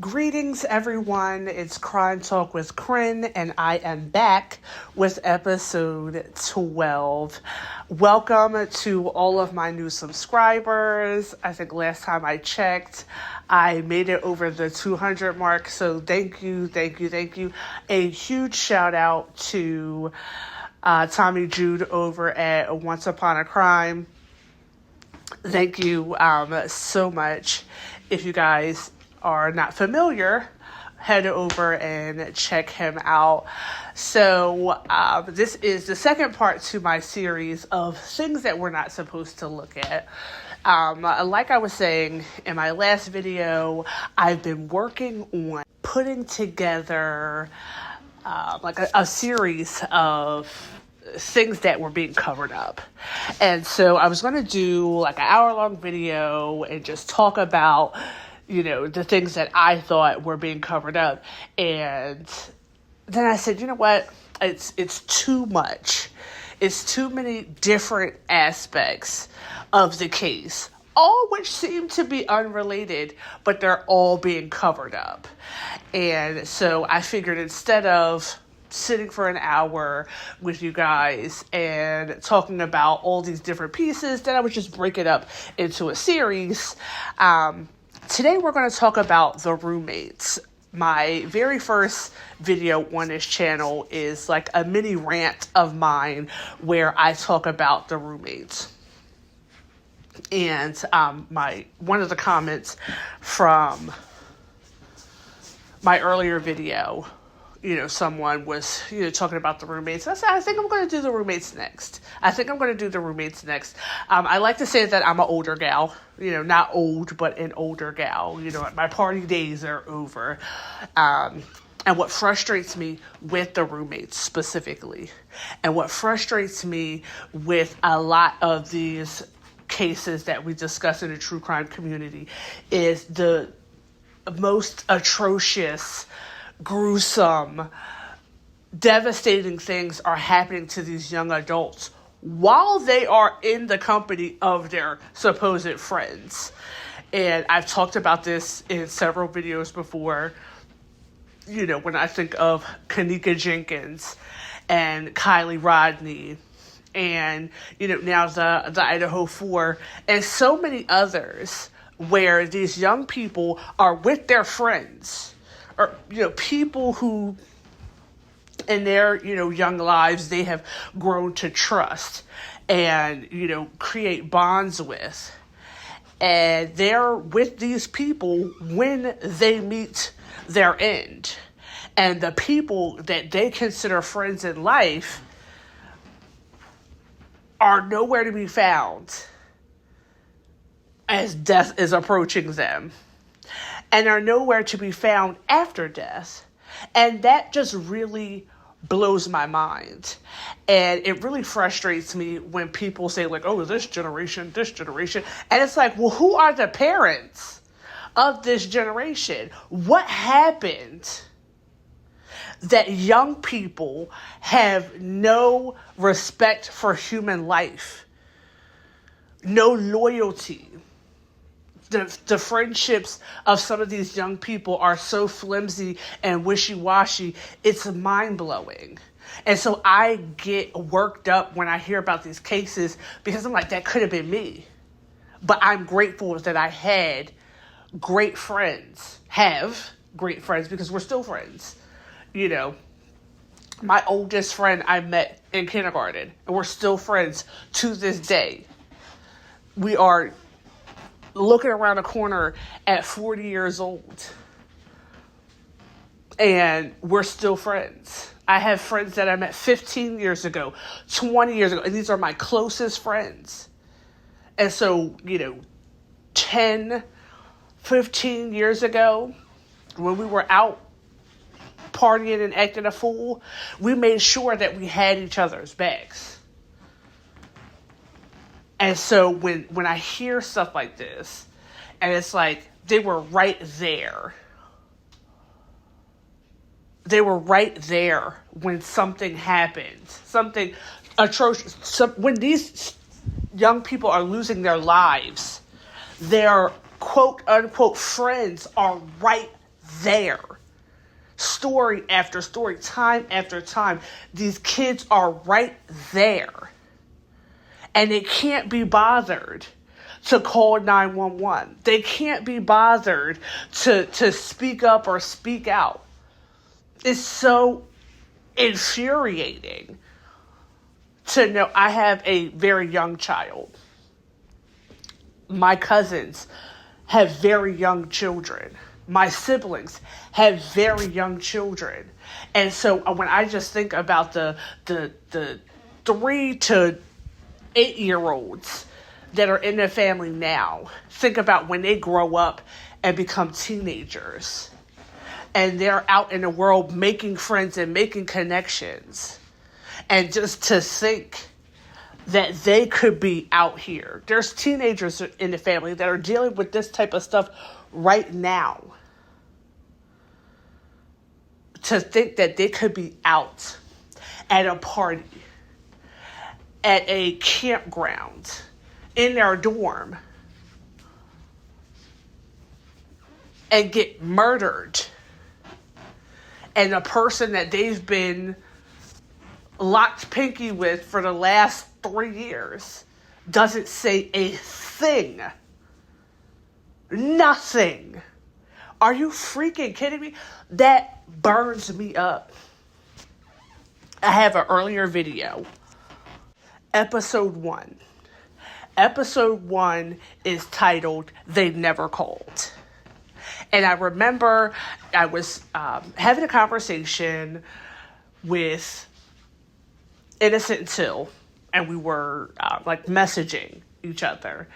Greetings, everyone. It's Crime Talk with Corinne, and I am back with episode 12. Welcome to all of my new subscribers. I think last time I checked, I made it over the 200 mark, so thank you. A huge shout out to Tommy Jude over at Once Upon a Crime. Thank you so much. If you guys are not familiar, head over and check him out. So this is the second part to my series of things that we're not supposed to look at. Like I was saying in my last video, I've been working on putting together a series of things that were being covered up. And so I was going to do like an hour-long video and just talk about the things that I thought were being covered up. And then I said, you know what? It's too much. It's too many different aspects of the case, all which seem to be unrelated, but they're all being covered up. And so I figured instead of sitting for an hour with you guys and talking about all these different pieces, then I would just break it up into a series. Today we're going to talk about the roommates. My very first video on this channel is like a mini rant of mine where I talk about the roommates. And one of the comments from my earlier video, someone was, talking about the roommates. I said, I think I'm going to do the roommates next. I like to say that I'm an older gal, not old, but an older gal. My party days are over. And what frustrates me with the roommates specifically, and what frustrates me with a lot of these cases that we discuss in the true crime community is the most atrocious, gruesome, devastating things are happening to these young adults while they are in the company of their supposed friends. And I've talked about this in several videos before. When I think of Kanika Jenkins and Kylie Rodney and, now the IDAHO4 and so many others where these young people are with their friends, or, people who in their, young lives, they have grown to trust and, create bonds with. And they're with these people when they meet their end. And the people that they consider friends in life are nowhere to be found as death is approaching them, and are nowhere to be found after death. And that just really blows my mind. And it really frustrates me when people say like, oh, this generation. And it's like, well, who are the parents of this generation? What happened that young people have no respect for human life, no loyalty? The friendships of some of these young people are so flimsy and wishy-washy, it's mind-blowing. And so I get worked up when I hear about these cases because I'm like, that could have been me. But I'm grateful that I have great friends because we're still friends. My oldest friend I met in kindergarten, and we're still friends to this day. We are looking around a corner at 40 years old, and we're still friends. I have friends that I met 15 years ago, 20 years ago, and these are my closest friends. And so, 10, 15 years ago, when we were out partying and acting a fool, we made sure that we had each other's backs. And so when I hear stuff like this, and it's like, they were right there. They were right there when something happened. Something atrocious. When these young people are losing their lives, their quote unquote friends are right there. Story after story, time after time. These kids are right there. And they can't be bothered to call 911. They can't be bothered to speak up or speak out. It's so infuriating to know. I have a very young child. My cousins have very young children. My siblings have very young children. And so when I just think about the 3 to 8-year-olds that are in their family now, think about when they grow up and become teenagers and they're out in the world making friends and making connections. And just to think that they could be out here. There's teenagers in the family that are dealing with this type of stuff right now. To think that they could be out at a party, at a campground, in their dorm, and get murdered. And the person that they've been locked pinky with for the last 3 years doesn't say a thing. Nothing. Are you freaking kidding me? That burns me up. I have an earlier video. Episode 1. Episode 1 is titled, They Never Called. And I remember I was having a conversation with Innocent Until, and we were messaging each other.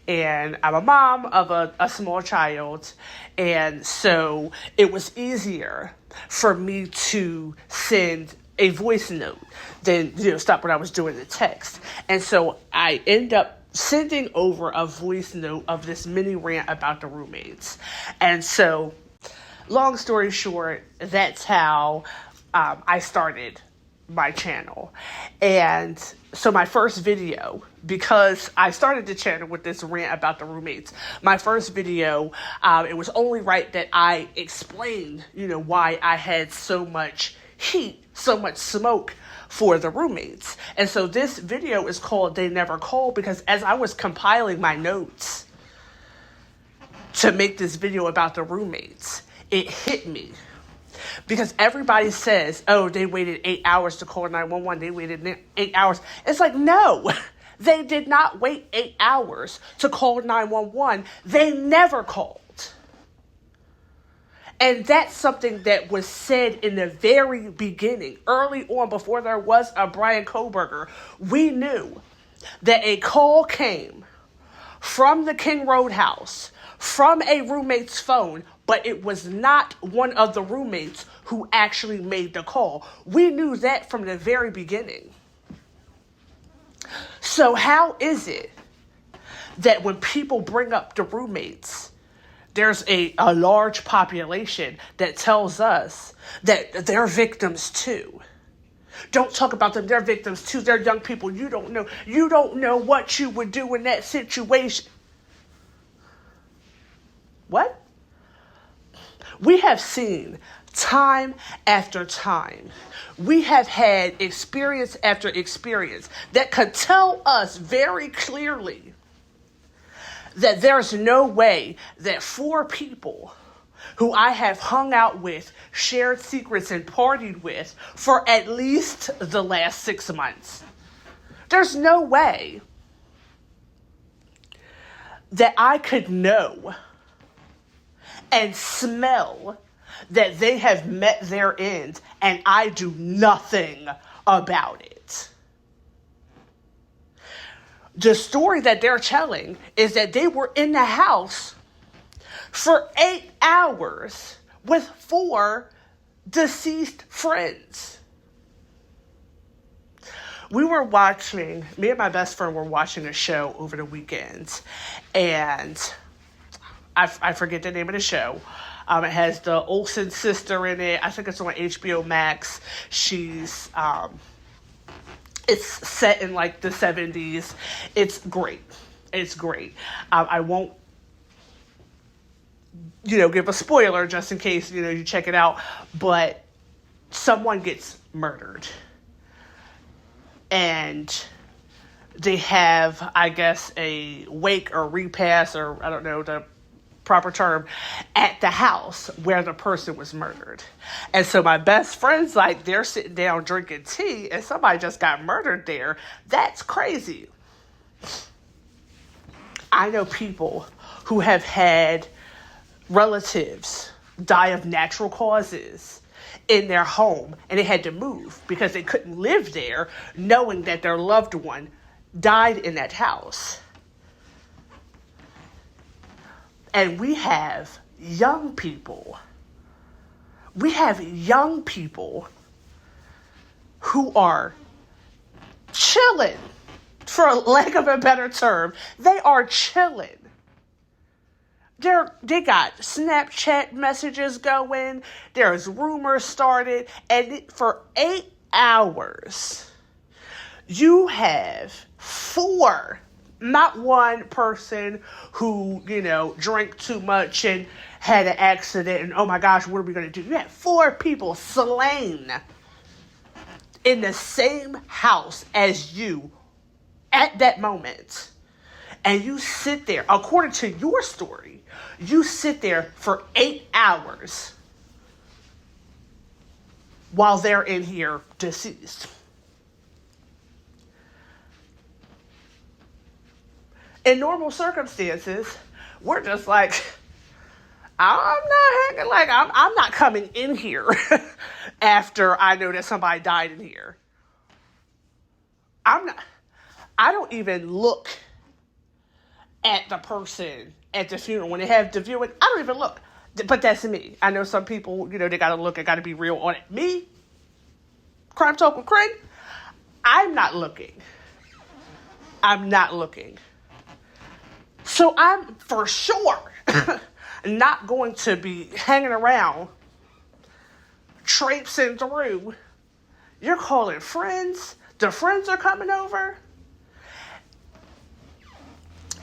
And I'm a mom of a small child, and so it was easier for me to send a voice note than stop what I was doing the text. And so I end up sending over a voice note of this mini rant about the roommates. And so, long story short, that's how I started my channel. And so my first video, because I started the channel with this rant about the roommates, my first video, it was only right that I explained, why I had so much heat, so much smoke for the roommates. And so this video is called They Never Called, because as I was compiling my notes to make this video about the roommates, it hit me. Because everybody says, oh, they waited 8 hours to call 911. They waited 8 hours. It's like, no, they did not wait 8 hours to call 911. They never called. And that's something that was said in the very beginning, early on, before there was a Brian Koberger. We knew that a call came from the King Roadhouse, from a roommate's phone, but it was not one of the roommates who actually made the call. We knew that from the very beginning. So how is it that when people bring up the roommates, there's a large population that tells us that they're victims too? Don't talk about them. They're victims too. They're young people. You don't know. You don't know what you would do in that situation. What? We have seen time after time. We have had experience after experience that could tell us very clearly that there's no way that 4 people who I have hung out with, shared secrets, and partied with for at least the last 6 months, there's no way that I could know and smell that they have met their end and I do nothing about it. The story that they're telling is that they were in the house for 8 hours with 4 deceased friends. Me and my best friend were watching a show over the weekend, and I forget the name of the show. It has the Olsen sister in it. I think it's on HBO Max. It's set in the 70s. It's great. It's great. I won't give a spoiler just in case, you check it out. But someone gets murdered. And they have, I guess, a wake or repast, or I don't know the proper term, at the house where the person was murdered. And so my best friend's like, they're sitting down drinking tea and somebody just got murdered there. That's crazy. I know people who have had relatives die of natural causes in their home, and they had to move because they couldn't live there knowing that their loved one died in that house. And we have young people. We have young people who are chilling, for lack of a better term. They are chilling. They got Snapchat messages going. There's rumors started. And for 8 hours, you have 4, not one person who, drank too much and had an accident and, oh my gosh, what are we going to do? You had 4 people slain in the same house as you at that moment. And you sit there, according to your story, you sit there for 8 hours while they're in here deceased. In normal circumstances, we're just like, I'm not hanging, like, I'm not coming in here after I know that somebody died in here. I don't even look at the person at the funeral. When they have the viewing, I don't even look. But that's me. I know some people, they got to look, I got to be real on it. Me, Crime Talk with Crin, I'm not looking. I'm not looking. So I'm for sure not going to be hanging around, traipsing through. You're calling friends? The friends are coming over?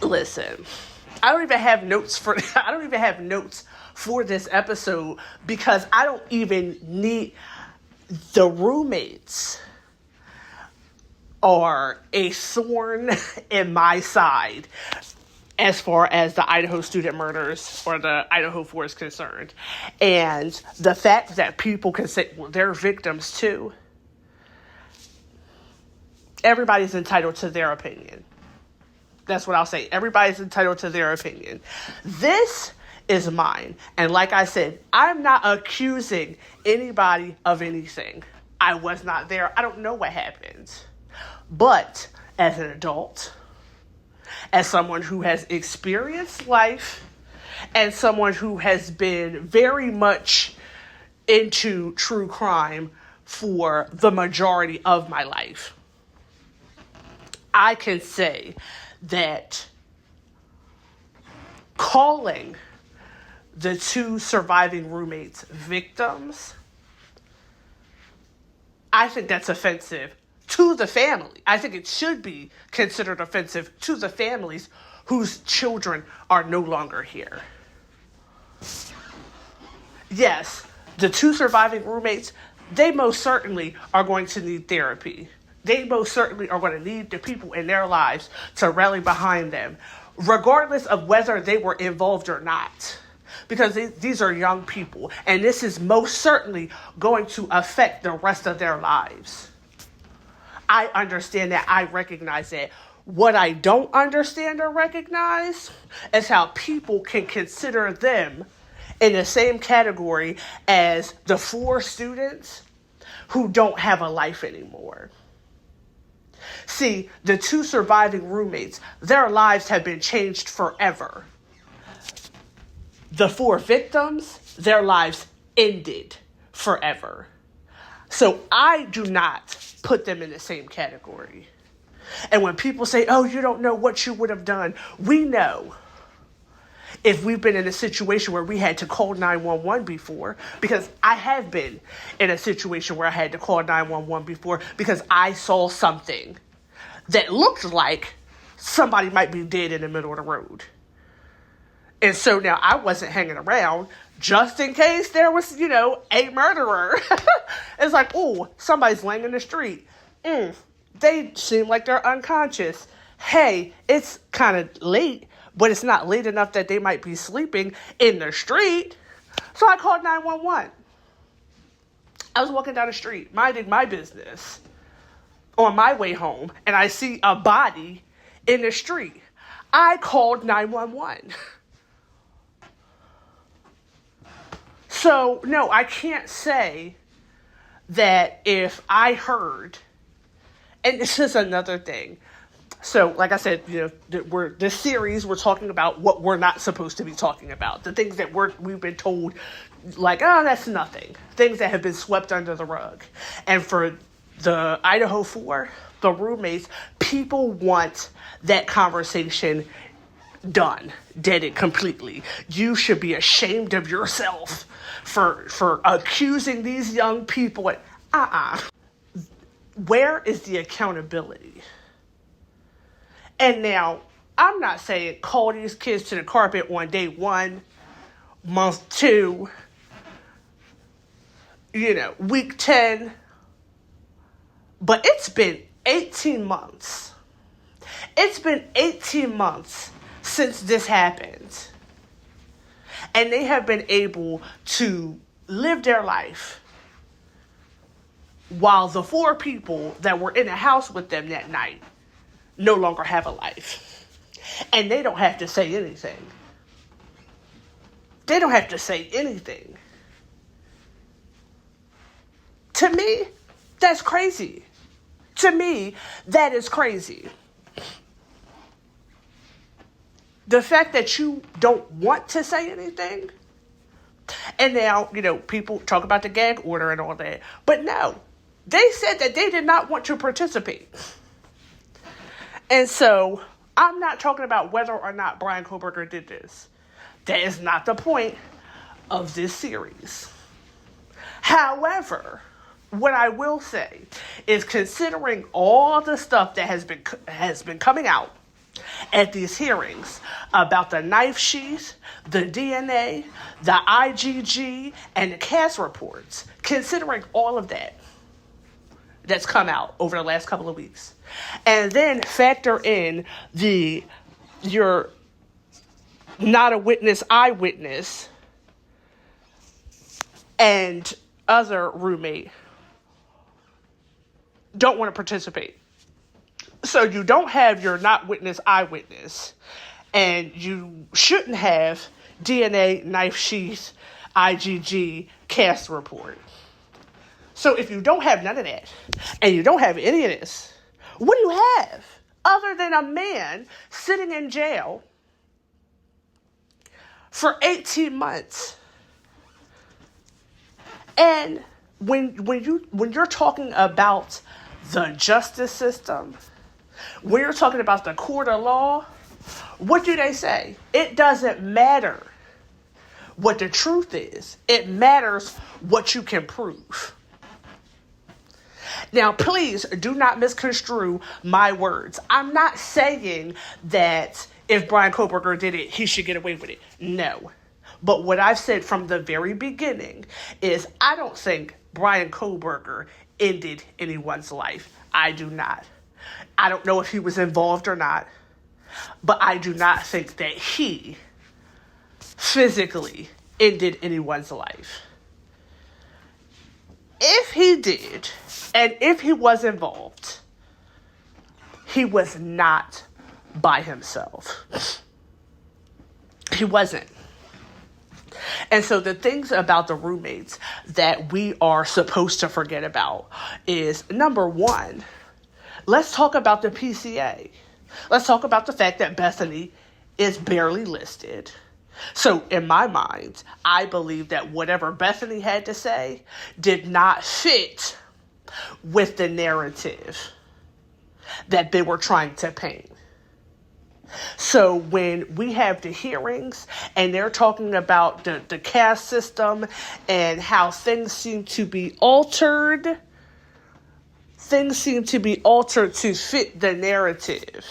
Listen, I don't even have notes for this episode because I don't even need the roommates are a thorn in my side as far as the Idaho student murders or the IDAHO4 is concerned. And the fact that people can say, well, they're victims too. Everybody's entitled to their opinion. That's what I'll say. Everybody's entitled to their opinion. This is mine. And like I said, I'm not accusing anybody of anything. I was not there. I don't know what happened. But as an adult, as someone who has experienced life, and someone who has been very much into true crime for the majority of my life, I can say that calling the 2 surviving roommates victims, I think that's offensive to the family. I think it should be considered offensive to the families whose children are no longer here. Yes, the 2 surviving roommates, they most certainly are going to need therapy. They most certainly are going to need the people in their lives to rally behind them, regardless of whether they were involved or not. Because these are young people, and this is most certainly going to affect the rest of their lives. I understand that. I recognize that. What I don't understand or recognize is how people can consider them in the same category as the 4 students who don't have a life anymore. See, the 2 surviving roommates, their lives have been changed forever. The 4 victims, their lives ended forever. So I do not put them in the same category. And when people say, oh, you don't know what you would have done, we know if we've been in a situation where we had to call 911 before, because I have been in a situation where I had to call 911 before because I saw something that looked like somebody might be dead in the middle of the road. And so now I wasn't hanging around just in case there was, a murderer. It's like, oh, somebody's laying in the street. They seem like they're unconscious. Hey, it's kind of late, but it's not late enough that they might be sleeping in the street. So I called 911. I was walking down the street, minding my business on my way home, and I see a body in the street. I called 911. So, no, I can't say that if I heard, and this is another thing. So, like I said, this series, we're talking about what we're not supposed to be talking about. The things that we've been told, like, oh, that's nothing. Things that have been swept under the rug. And for the IDAHO4, the roommates, people want that conversation done, deaded completely. You should be ashamed of yourself for accusing these young people. Where is the accountability? And now, I'm not saying call these kids to the carpet on day 1, month 2, week 10. But it's been 18 months. It's been 18 months since this happened. And they have been able to live their life while the 4 people that were in the house with them that night no longer have a life. And they don't have to say anything. They don't have to say anything. To me, that's crazy. To me, that is crazy. The fact that you don't want to say anything. And now, people talk about the gag order and all that. But no, they said that they did not want to participate. And so, I'm not talking about whether or not Bryan Kohberger did this. That is not the point of this series. However, what I will say is, considering all the stuff that has been coming out at these hearings about the knife sheath, the DNA, the IgG, and the cast reports, considering all of that's come out over the last couple of weeks, and then factor in you're not a witness, eyewitness, and other roommate don't want to participate. So you don't have your not witness, eyewitness, and you shouldn't have DNA, knife sheath, IgG, cast report. So if you don't have none of that, and you don't have any of this, what do you have other than a man sitting in jail for 18 months? And when you're talking about the justice system, when you're talking about the court of law, what do they say? It doesn't matter what the truth is. It matters what you can prove. Now, please do not misconstrue my words. I'm not saying that if Bryan Kohberger did it, he should get away with it. No. But what I've said from the very beginning is I don't think Bryan Kohberger ended anyone's life. I do not. I don't know if he was involved or not, but I do not think that he physically ended anyone's life. If he did, and if he was involved, he was not by himself. He wasn't. And so the things about the roommates that we are supposed to forget about is, number one, let's talk about the PCA. Let's talk about the fact that Bethany is barely listed. So in my mind, I believe that whatever Bethany had to say did not fit with the narrative that they were trying to paint. So when we have the hearings and they're talking about the caste system and how things seem to be altered to fit the narrative.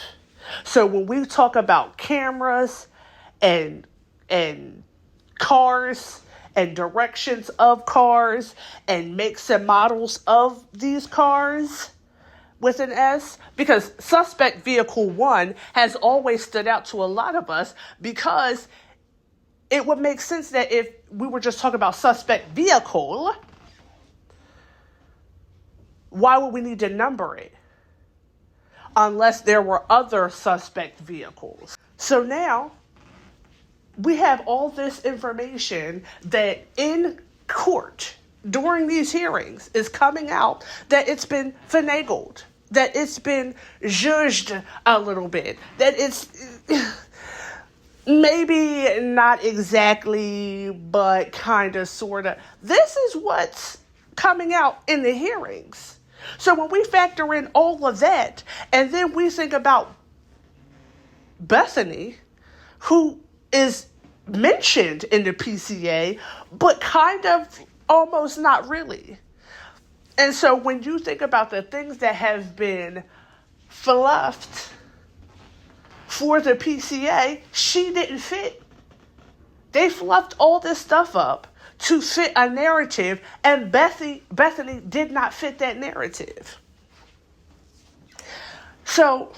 So when we talk about cameras and and cars and directions of cars and makes and models of these cars with an S, because suspect vehicle 1 has always stood out to a lot of us, because it would make sense that if we were just talking about suspect vehicle, why would we need to number it? Unless there were other suspect vehicles. So now we have all this information that in court during these hearings is coming out, that it's been finagled, that it's been judged a little bit, that it's maybe not exactly, but kind of, sort of. This is what's coming out in the hearings. So when we factor in all of that, and then we think about Bethany, who is mentioned in the PCA, but kind of almost not really. And so when you think about the things that have been fluffed for the PCA, she didn't fit. They fluffed all this stuff up to fit a narrative, and Bethany did not fit that narrative. So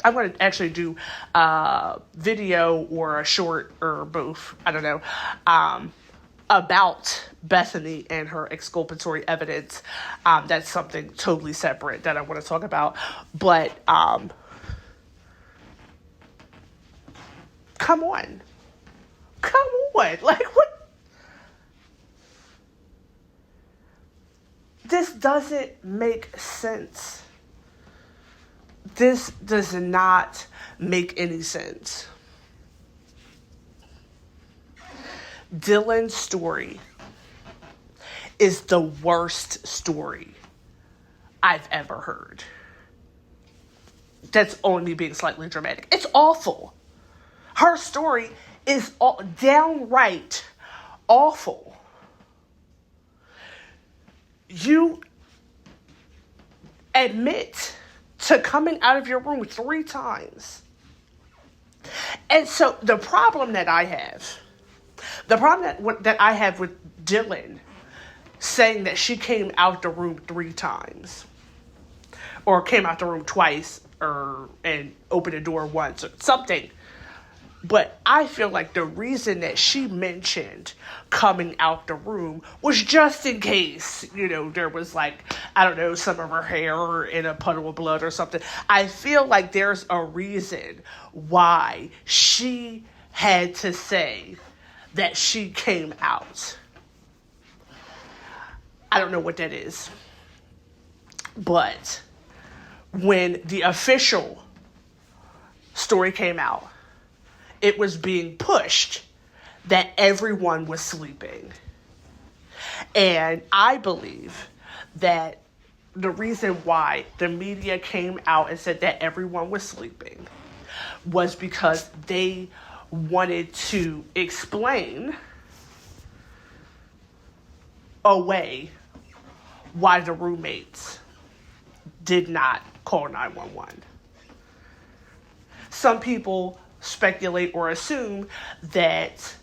I'm going to actually do a video or a short or both, I don't know, about Bethany and her exculpatory evidence. That's something totally separate that I want to talk about. But come on. Like, what? This doesn't make sense. This does not make any sense. Dylan's story is the worst story I've ever heard. That's only being slightly dramatic. It's awful. Her story is downright awful. You admit to coming out of your room 3 times. And so the problem that I have with Dylan saying that she came out the room 3 times, or came out the room twice, and opened the door once, or something. But I feel like the reason that she mentioned coming out the room was just in case, there was some of her hair in a puddle of blood or something. I feel like there's a reason why she had to say that she came out. I don't know what that is. But when the official story came out, it was being pushed that everyone was sleeping. And I believe that the reason why the media came out and said that everyone was sleeping was because they wanted to explain away why the roommates did not call 911. Some people speculate or assume that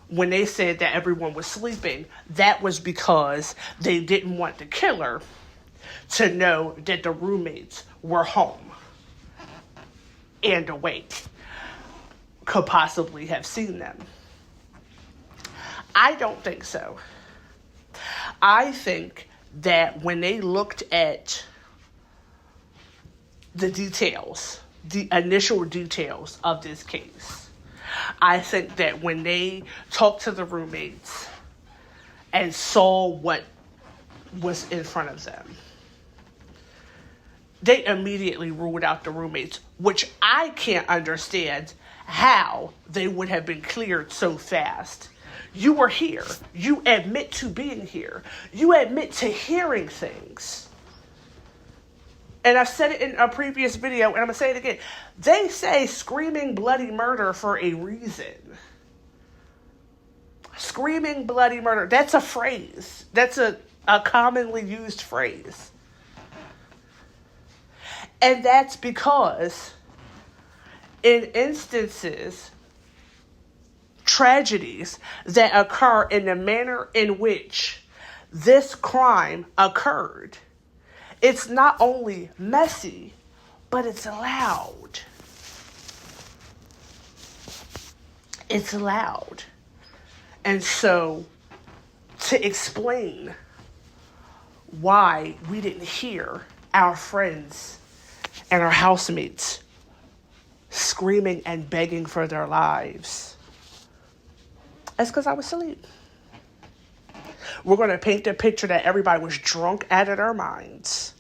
when they said that everyone was sleeping, that was because they didn't want the killer to know that the roommates were home and awake, could possibly have seen them. I don't think so. I think that when they looked at the details, the initial details of this case, I think that when they talked to the roommates and saw what was in front of them, they immediately ruled out the roommates, which I can't understand how they would have been cleared so fast. You were here. You admit to being here. You admit to hearing things. And I've said it in a previous video, and I'm going to say it again. They say screaming bloody murder for a reason. Screaming bloody murder. That's a phrase. That's a commonly used phrase. And that's because in instances tragedies that occur in the manner in which this crime occurred, it's not only messy, but it's loud. It's loud. And so, to explain why we didn't hear our friends and our housemates screaming and begging for their lives, that's because I was asleep. We're going to paint the picture that everybody was drunk out of their minds.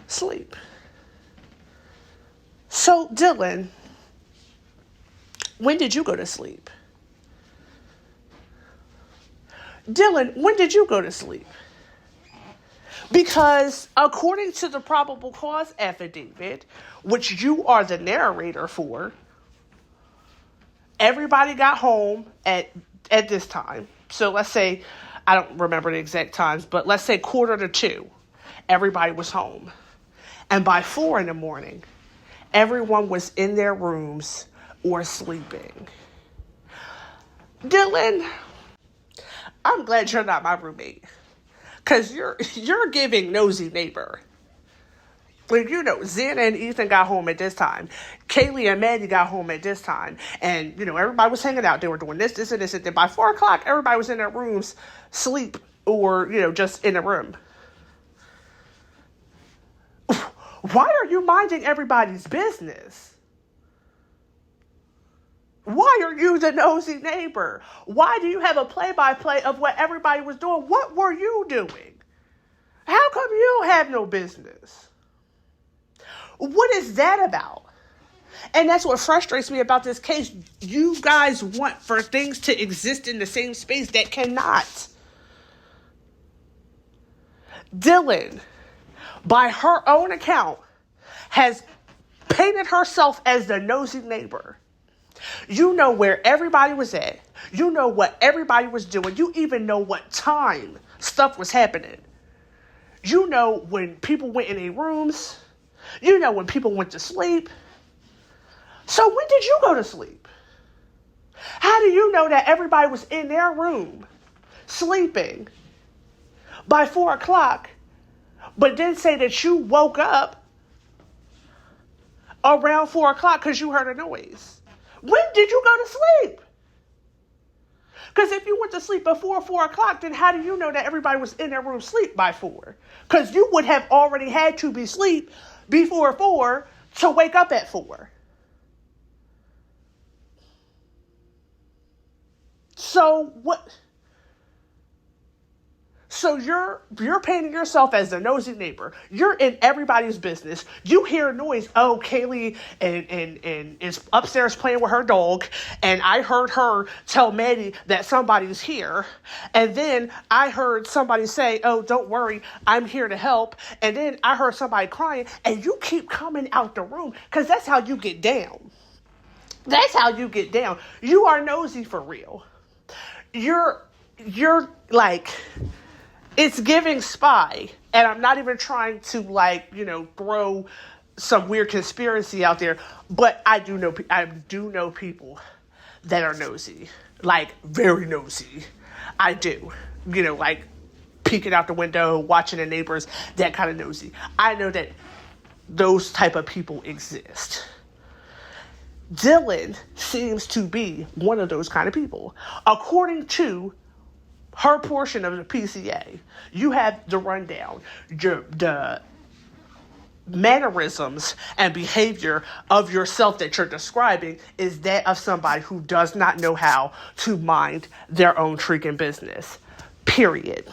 Sleep. So, Dylan, when did you go to sleep? Dylan, when did you go to sleep? Because according to the probable cause affidavit, which you are the narrator for, everybody got home at this time. So let's say, I don't remember the exact times, but let's say 1:45, everybody was home. And by 4 a.m, everyone was in their rooms or sleeping. Dylan, I'm glad you're not my roommate, because you're giving nosy neighbor. Like, Xana and Ethan got home at this time. Kaylee and Maddie got home at this time. And, everybody was hanging out. They were doing this, and this. And then by 4 o'clock, everybody was in their rooms, sleep, or, just in a room. Why are you minding everybody's business? Why are you the nosy neighbor? Why do you have a play-by-play of what everybody was doing? What were you doing? How come you don't have no business? What is that about? And that's what frustrates me about this case. You guys want for things to exist in the same space that cannot. Dylan, by her own account, has painted herself as the nosy neighbor. You know where everybody was at. You know what everybody was doing. You even know what time stuff was happening. You know when people went in their rooms. You know when people went to sleep. So when did you go to sleep? How do you know that everybody was in their room sleeping by 4 o'clock, but then say that you woke up around 4 o'clock because you heard a noise? When did you go to sleep? Because if you went to sleep before 4 o'clock, then how do you know that everybody was in their room sleep by 4? Because you would have already had to be asleep before 4 to wake up at 4. So what? So you're painting yourself as the nosy neighbor. You're in everybody's business. You hear a noise. Oh, Kaylee and is upstairs playing with her dog, and I heard her tell Maddie that somebody's here. And then I heard somebody say, "Oh, don't worry, I'm here to help." And then I heard somebody crying, and you keep coming out the room because that's how you get down. That's how you get down. You are nosy for real. You're like, it's giving spy, and I'm not even trying to throw some weird conspiracy out there, but I do know people that are nosy, like very nosy. I do, like peeking out the window, watching the neighbors, that kind of nosy. I know that those type of people exist. Dylan seems to be one of those kind of people. According to her portion of the PCA, you have the rundown. The mannerisms and behavior of yourself that you're describing is that of somebody who does not know how to mind their own freaking business. Period.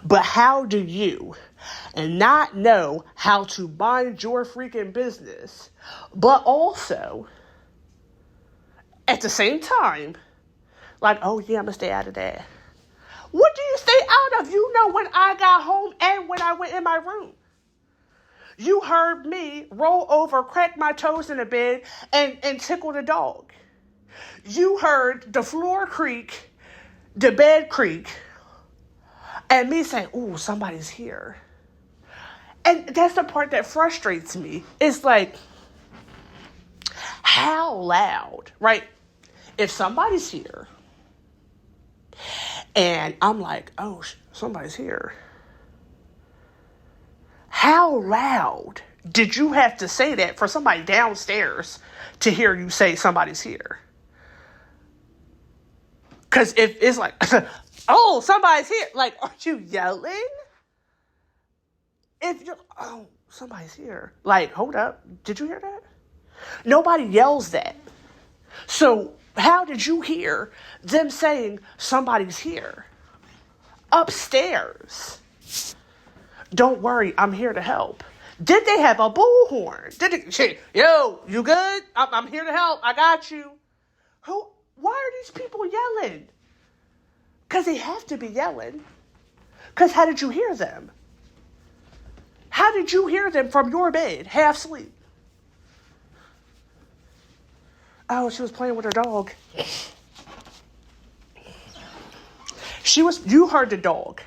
But how do you not know how to mind your freaking business, but also at the same time, like, oh yeah, I'm gonna stay out of that. What do you stay out of? You know when I got home and when I went in my room. You heard me roll over, crack my toes in the bed, and tickle the dog. You heard the floor creak, the bed creak, and me saying, ooh, somebody's here. And that's the part that frustrates me. It's like, how loud, right? If somebody's here and I'm like, oh, somebody's here. How loud did you have to say that for somebody downstairs to hear you say somebody's here? Because if it's like, oh, somebody's here, like, aren't you yelling? If you're, oh, somebody's here. Like, hold up. Did you hear that? Nobody yells that. So how did you hear them saying somebody's here? Upstairs. Don't worry, I'm here to help. Did they have a bullhorn? Did they, yo, you good? I'm here to help. I got you. Why are these people yelling? Because they have to be yelling. Because how did you hear them? How did you hear them from your bed, half asleep? Oh, she was playing with her dog. You heard the dog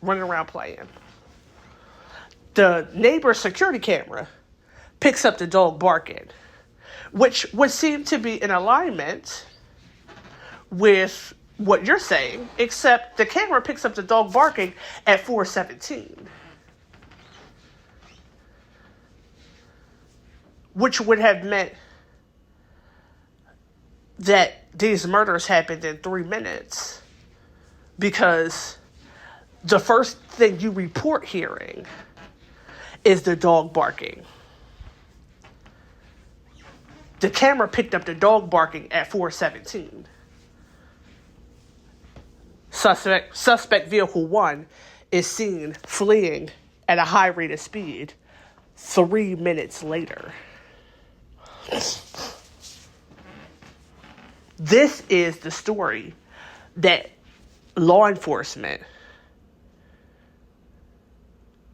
running around playing. The neighbor's security camera picks up the dog barking, which would seem to be in alignment with what you're saying, except the camera picks up the dog barking at 4:17. Which would have meant that these murders happened in 3 minutes, because the first thing you report hearing is the dog barking. The camera picked up the dog barking at 4:17. Suspect vehicle 1 is seen fleeing at a high rate of speed 3 minutes later. This is the story that law enforcement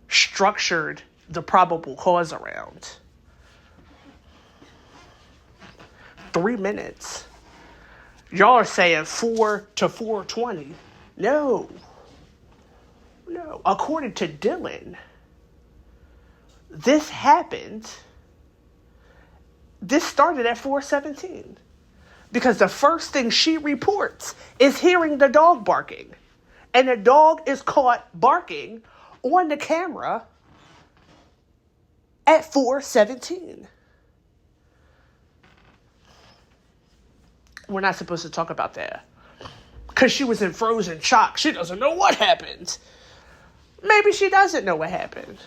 structured the probable cause around. 3 minutes. Y'all are saying 4 to 4:20. No. According to Dylan, this started at 4:17. Because the first thing she reports is hearing the dog barking. And the dog is caught barking on the camera at 4:17. We're not supposed to talk about that. Because she was in frozen shock. She doesn't know what happened. Maybe she doesn't know what happened.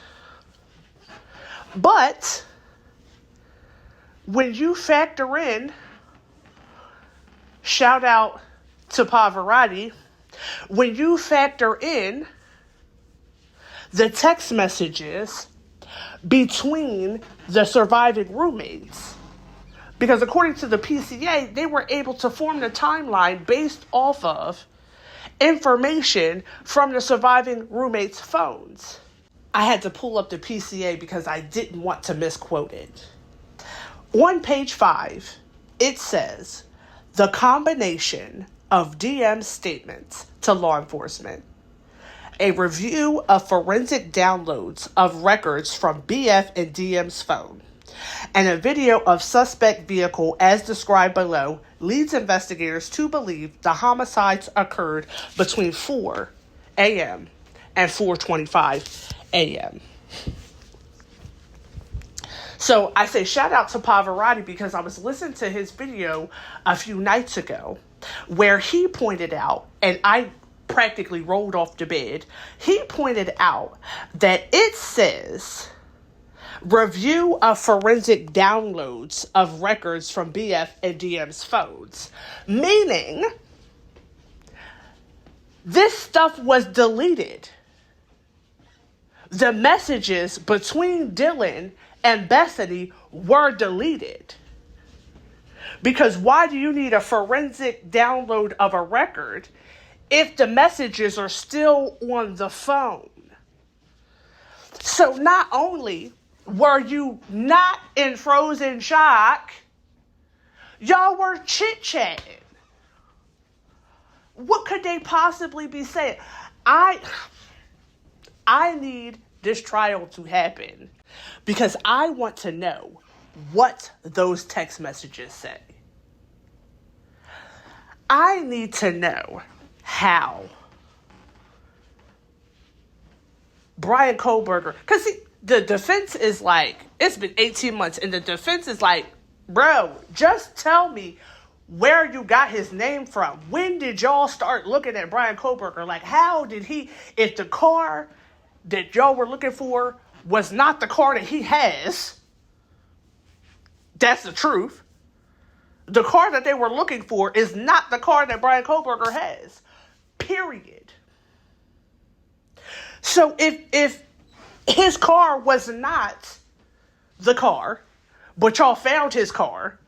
But when you factor in, shout out to Pavarotti, when you factor in the text messages between the surviving roommates, because according to the PCA, they were able to form the timeline based off of information from the surviving roommates' phones. I had to pull up the PCA because I didn't want to misquote it. On page 5, it says, the combination of DM's statements to law enforcement, a review of forensic downloads of records from BF and DM's phone, and a video of suspect vehicle as described below leads investigators to believe the homicides occurred between 4 a.m. and 4:25 a.m. So I say shout out to Pavarotti because I was listening to his video a few nights ago where he pointed out, and I practically rolled off the bed, he pointed out that it says review of forensic downloads of records from BF and DM's phones, meaning this stuff was deleted. The messages between Dylan and Bethany were deleted. Because why do you need a forensic download of a record if the messages are still on the phone? So not only were you not in frozen shock, y'all were chit-chatting. What could they possibly be saying? I need this trial to happen because I want to know what those text messages say. I need to know how Brian Kohlberger, because the defense is like, it's been 18 months, and the defense is like, bro, just tell me where you got his name from. When did y'all start looking at Brian Kohlberger? Like, how did he, if the car that y'all were looking for was not the car that he has, that's the truth. The car that they were looking for is not the car that Brian Kohlberger has. Period. So if his car was not the car, but y'all found his car,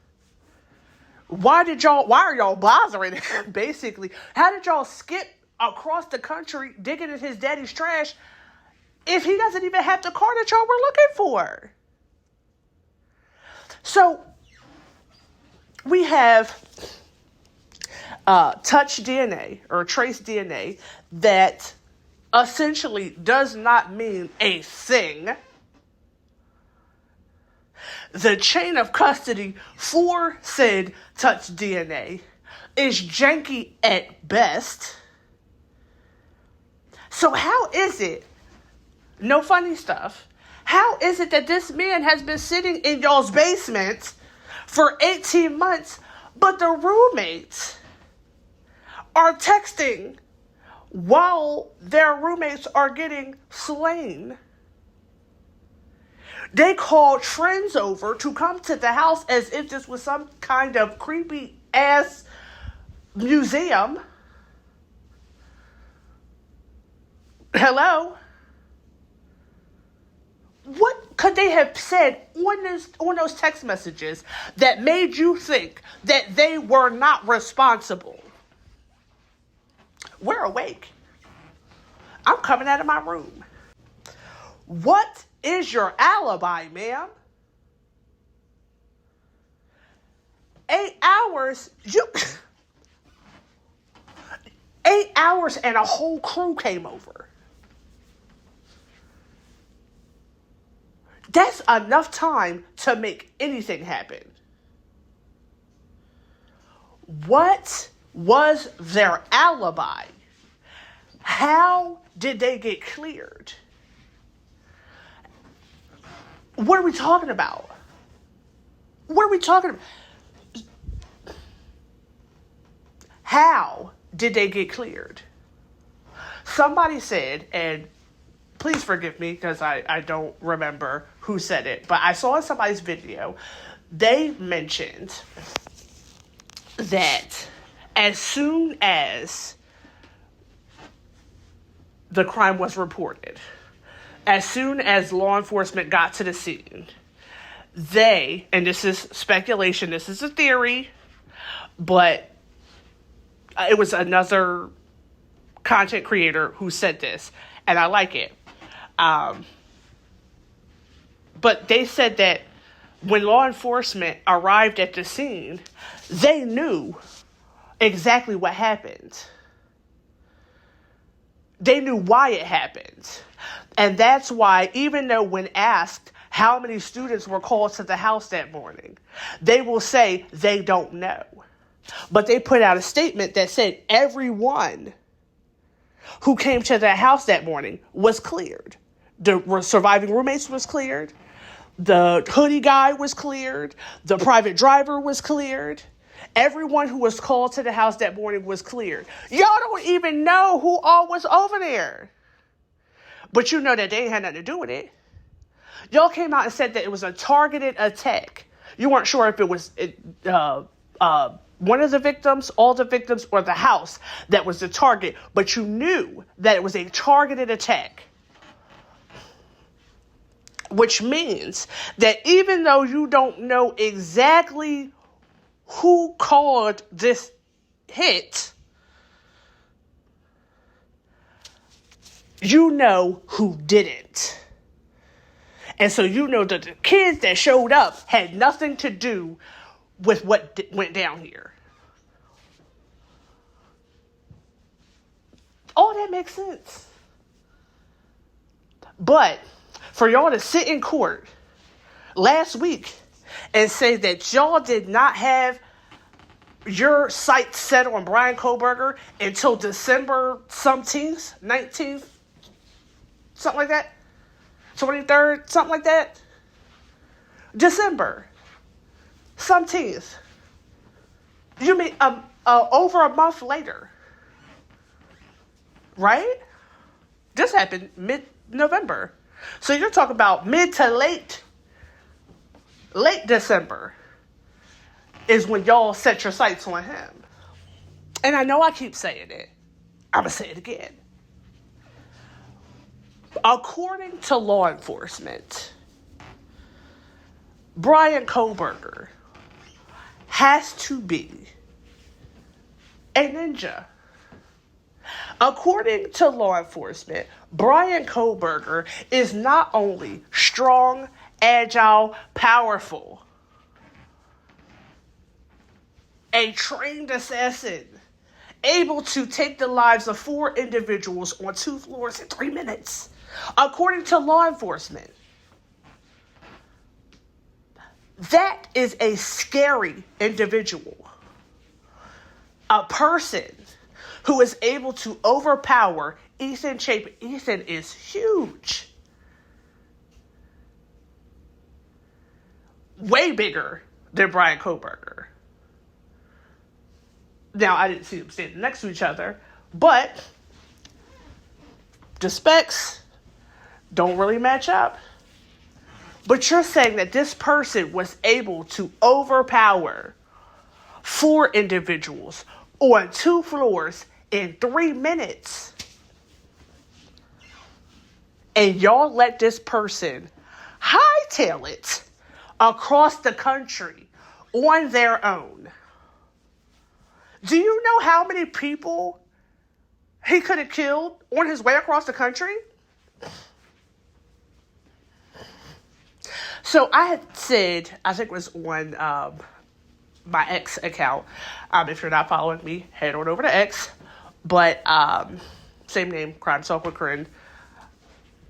why are y'all bothering him, basically? How did y'all skip across the country digging in his daddy's trash if he doesn't even have the car that y'all were looking for? So we have touch DNA or trace DNA that essentially does not mean a thing. The chain of custody for said touch DNA is janky at best. So how is it, no funny stuff, how is it that this man has been sitting in y'all's basement for 18 months, but the roommates are texting while their roommates are getting slain? They called friends over to come to the house as if this was some kind of creepy ass museum. Hello? What could they have said on those text messages that made you think that they were not responsible? We're awake. I'm coming out of my room. What is your alibi, ma'am? 8 hours, 8 hours and a whole crew came over. That's enough time to make anything happen. What was their alibi? How did they get cleared? What are we talking about? What are we talking about? How did they get cleared? Somebody said, and please forgive me because I don't remember who said it, but I saw in somebody's video, they mentioned that as soon as the crime was reported, as soon as law enforcement got to the scene, they, and this is speculation, this is a theory, but it was another content creator who said this, and I like it. But they said that when law enforcement arrived at the scene, they knew exactly what happened. They knew why it happened. And that's why, even though when asked how many students were called to the house that morning, they will say they don't know. But they put out a statement that said everyone who came to the house that morning was cleared. The surviving roommates was cleared. The hoodie guy was cleared. The private driver was cleared. Everyone who was called to the house that morning was cleared. Y'all don't even know who all was over there. But you know that they ain't had nothing to do with it. Y'all came out and said that it was a targeted attack. You weren't sure if it was one of the victims, all the victims, or the house that was the target. But you knew that it was a targeted attack. Which means that even though you don't know exactly who caused this hit, you know who didn't. And so you know that the kids that showed up had nothing to do with what went down here. All that makes sense. But for y'all to sit in court last week and say that y'all did not have your sights set on Bryan Kohberger until December 17th, 19th, something like that, 23rd, something like that, December 17th. You mean over a month later, right? This happened mid-November. So you're talking about mid to late December is when y'all set your sights on him. And I know I keep saying it. I'm going to say it again. According to law enforcement, Bryan Kohberger has to be a ninja. According to law enforcement, Bryan Kohberger is not only strong, agile, powerful, a trained assassin, able to take the lives of 4 individuals on 2 floors in 3 minutes. According to law enforcement, that is a scary individual. A person who is able to overpower Ethan Chapin. Ethan is huge. Way bigger than Bryan Kohberger. Now, I didn't see them standing next to each other, but the specs don't really match up. But you're saying that this person was able to overpower 4 individuals on 2 floors in 3 minutes. And y'all let this person hightail it across the country on their own. Do you know how many people he could have killed on his way across the country? So I had said, I think it was on my X account. If you're not following me, head on over to X. But same name, Crime Talk with Corinne.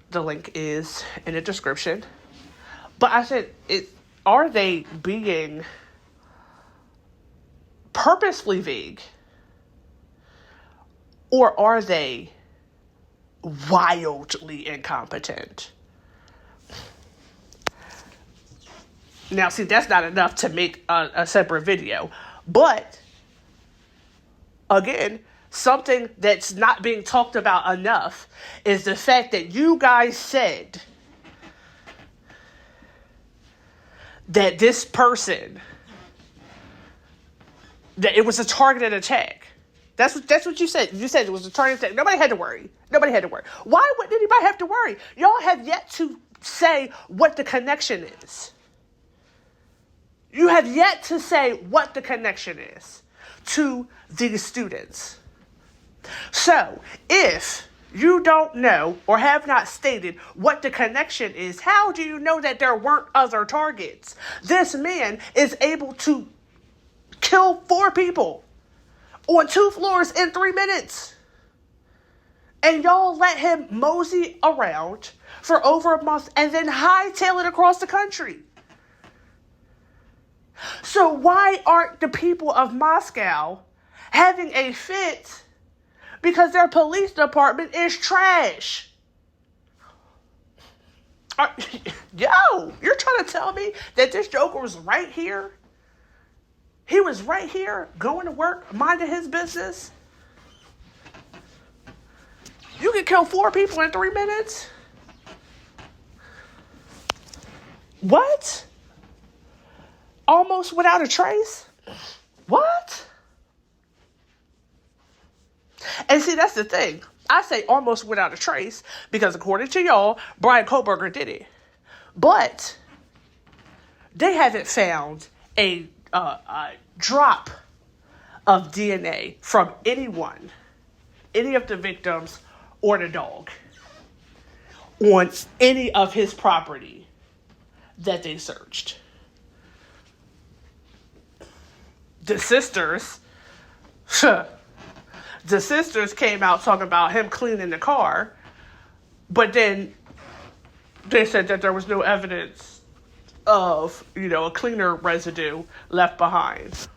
The link is in the description. But I said, are they being purposefully vague? Or are they wildly incompetent? Now, see, that's not enough to make a separate video. But, again, something that's not being talked about enough is the fact that you guys said that this person, that it was a targeted attack. That's what you said. You said it was a targeted attack. Nobody had to worry. Why would anybody have to worry? Y'all have yet to say what the connection is. You have yet to say what the connection is to these students. So, if you don't know or have not stated what the connection is, how do you know that there weren't other targets? This man is able to kill 4 people on 2 floors in 3 minutes. And y'all let him mosey around for over a month and then hightail it across the country. So why aren't the people of Moscow having a fit because their police department is trash? Yo, you're trying to tell me that this Joker was right here? He was right here, going to work, minding his business? You can kill 4 people in 3 minutes? What? Almost without a trace? What? And see, that's the thing. I say almost without a trace because according to y'all, Bryan Kohberger did it. But they haven't found a drop of DNA from anyone, any of the victims or the dog, on any of his property that they searched. The sisters came out talking about him cleaning the car, but then they said that there was no evidence of, a cleaner residue left behind.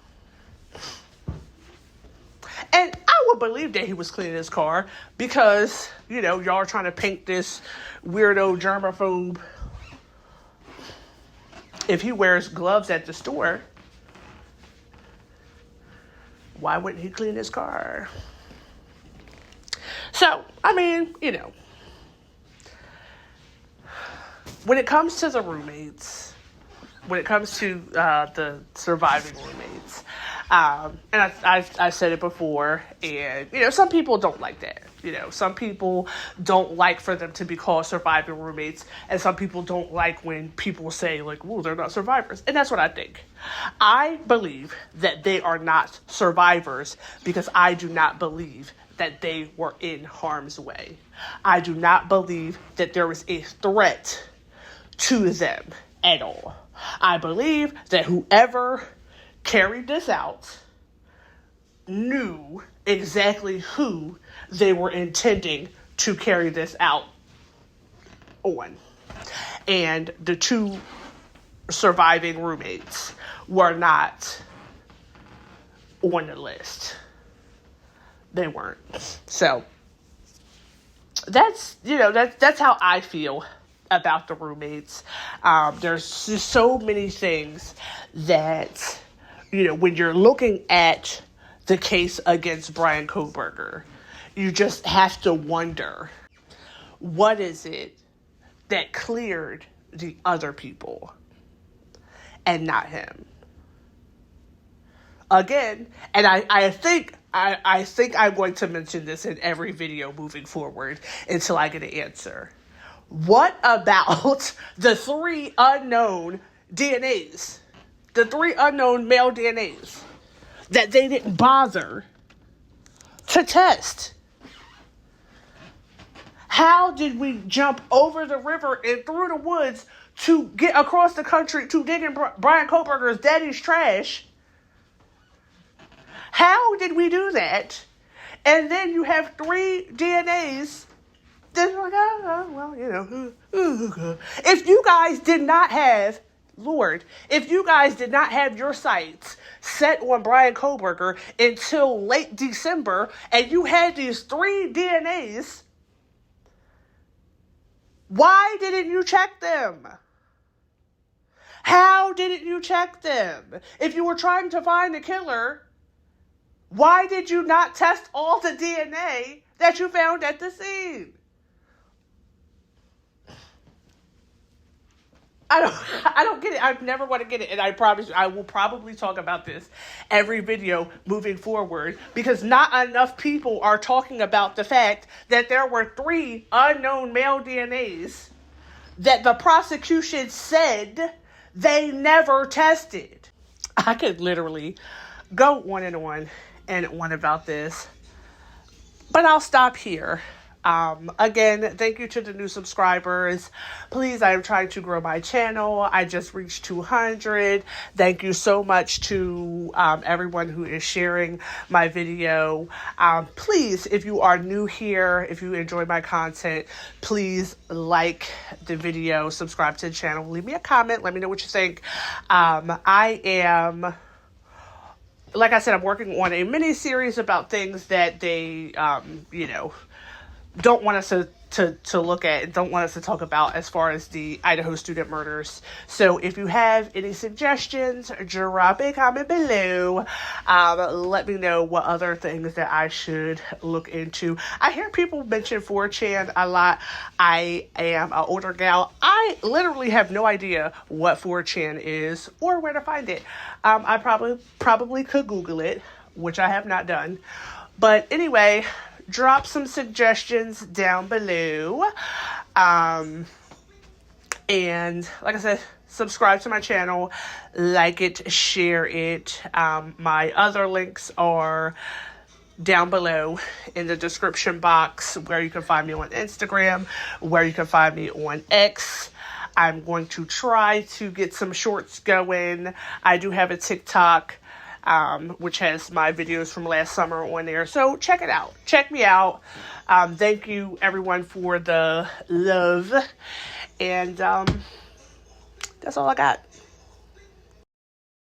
And I would believe that he was cleaning his car because, y'all are trying to paint this weirdo germaphobe. If he wears gloves at the store, why wouldn't he clean his car? So, I mean, when it comes to the roommates, when it comes to the surviving roommates, and I said it before, and, some people don't like that. Some people don't like for them to be called surviving roommates, and some people don't like when people say, like, "Ooh, they're not survivors." And that's what I think. I believe that they are not survivors because I do not believe that they were in harm's way. I do not believe that there was a threat to them at all. I believe that whoever carried this out knew exactly who they were intending to carry this out on. And the two surviving roommates were not on the list. They weren't. So that's how I feel about the roommates. There's just so many things that, when you're looking at the case against Bryan Kohberger, you just have to wonder, what is it that cleared the other people and not him? Again, and I think I'm going to mention this in every video moving forward until I get an answer. What about the 3 unknown DNAs? The 3 unknown male DNAs that they didn't bother to test? How did we jump over the river and through the woods to get across the country to dig in Bryan Kohberger's daddy's trash? How did we do that? And then you have 3 DNAs that's like, if you guys did not have, if you guys did not have your sights set on Bryan Kohberger until late December, and you had these 3 DNAs, why didn't you check them? How didn't you check them? If you were trying to find the killer, why did you not test all the DNA that you found at the scene? I don't get it. I never want to get it. And I promise you, I will probably talk about this every video moving forward because not enough people are talking about the fact that there were 3 unknown male DNAs that the prosecution said they never tested. I could literally go on and on about this, but I'll stop here. Again, thank you to the new subscribers. Please, I am trying to grow my channel. I just reached 200. Thank you so much to everyone who is sharing my video. Please, if you are new here, if you enjoy my content, please like the video, subscribe to the channel, leave me a comment, let me know what you think. Like I said, I'm working on a mini series about things that they, don't want us to look at, don't want us to talk about as far as the Idaho student murders. So if you have any suggestions, drop a comment below. Let me know what other things that I should look into. I hear people mention 4chan a lot. I am an older gal. I literally have no idea what 4chan is or where to find it. I probably could Google it, which I have not done. But anyway, drop some suggestions down below. And like I said, subscribe to my channel, like it, share it. My other links are down below in the description box, where you can find me on Instagram, where you can find me on X. I'm going to try to get some shorts going. I do have a TikTok, which has my videos from last summer on there. So check it out. Check me out. Thank you everyone for the love. And That's all I got.